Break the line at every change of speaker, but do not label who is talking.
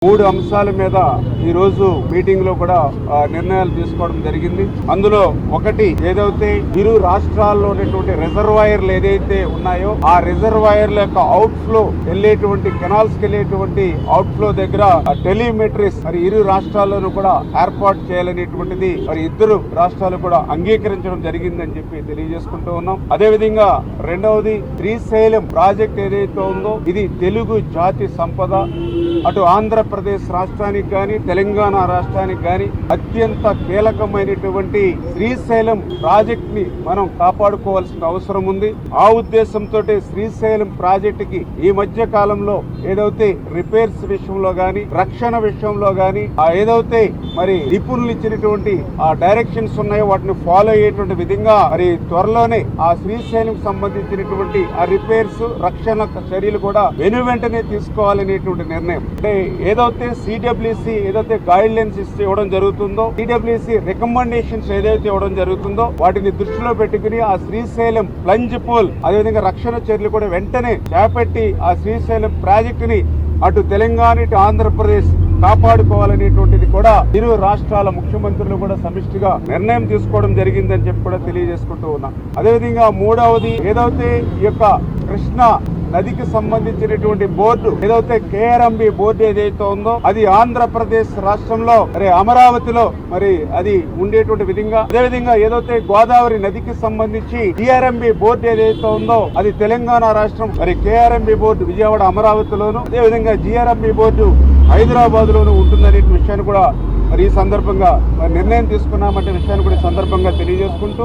మూడు అంశాల మీద ఈ రోజు మీటింగ్ లో కూడా నిర్ణయాలు తీసుకోవడం జరిగింది. అందులో ఒకటి ఏదైతే ఇరు రాష్ట్రాల్లో ఉన్నటువంటి రిజర్వాయర్లు ఏదైతే ఉన్నాయో ఆ రిజర్వాయర్ల యొక్క అవుట్ ఫ్లో వెళ్ళేటువంటి కెనాల్స్ కి వెళ్ళేటువంటి అవుట్ ఫ్లో దగ్గర టెలిమెట్రీస్ మరి ఇరు రాష్ట్రాల్లోనూ కూడా ఏర్పాటు చేయాలనేటువంటిది మరి ఇద్దరు రాష్ట్రాలు కూడా అంగీకరించడం జరిగిందని చెప్పి తెలియజేసుకుంటూ ఉన్నాం. అదే విధంగా రెండవది శ్రీశైలం ప్రాజెక్ట్ ఏదైతే ఉందో ఇది తెలుగు జాతి సంపద. అటు ఆంధ్రప్రదేశ్ రాష్ట్రానికి గాని తెలంగాణ రాష్ట్రానికి గాని అత్యంత కీలకమైనటువంటి శ్రీశైలం ప్రాజెక్ట్ ని మనం కాపాడుకోవాల్సిన అవసరం ఉంది. ఆ ఉద్దేశంతో శ్రీశైలం ప్రాజెక్ట్ కి ఈ మధ్య కాలంలో ఏదైతే రిపేర్స్ విషయంలో గాని రక్షణ విషయంలో గాని ఏదైతే మరి నిపుణులు ఇచ్చినటువంటి ఆ డైరెక్షన్స్ ఉన్నాయో వాటిని ఫాలో అయ్యేటువంటి విధంగా మరి త్వరలోనే ఆ శ్రీశైలం సంబంధించినటువంటి ఆ రిపేర్స్ రక్షణ చర్యలు కూడా వెనువెంటనే తీసుకోవాలనేటువంటి నిర్ణయం. అంటే ఏదైతే సిడబ్ల్యూసి ఏదైతే గైడ్ లైన్స్ ఇవ్వడం జరుగుతుందో సిడబ్ల్యూసి రికమెండేషన్స్ ఏదైతే ఇవ్వడం జరుగుతుందో వాటిని దృష్టిలో పెట్టుకుని ఆ శ్రీశైలం ప్లంజ్ పోల్ అదేవిధంగా రక్షణ చర్యలు కూడా వెంటనే చేపట్టి ఆ శ్రీశైలం ప్రాజెక్టు ని అటు తెలంగాణ ఇటు ఆంధ్రప్రదేశ్ కాపాడుకోవాలనేటువంటిది కూడా ఇరు రాష్ట్రాల ముఖ్యమంత్రులు కూడా సమిష్టిగా నిర్ణయం తీసుకోవడం జరిగిందని చెప్పి కూడా తెలియజేసుకుంటూ ఉన్నాం. అదేవిధంగా మూడవది ఏదైతే ఈ యొక్క కృష్ణా నదికి సంబంధించినటువంటి బోర్డు ఏదైతే కేఆర్ఎంబి బోర్డు ఏదైతే ఉందో అది ఆంధ్రప్రదేశ్ రాష్ట్రంలో మరి అమరావతిలో మరి అది ఉండేటువంటి విధంగా అదేవిధంగా ఏదైతే గోదావరి నదికి సంబంధించి జిఆర్ఎంబి బోర్డు ఏదైతే ఉందో అది తెలంగాణ రాష్ట్రం మరి కేఆర్ఎంబి బోర్డు విజయవాడ అమరావతిలోను అదేవిధంగా జిఆర్ఎంబి బోర్డు హైదరాబాద్ లోను ఉంటుందనే విషయాన్ని కూడా మరి ఈ సందర్భంగా నిర్ణయం తీసుకున్నామంటే విషయాన్ని కూడా ఈ సందర్భంగా తెలియజేసుకుంటూ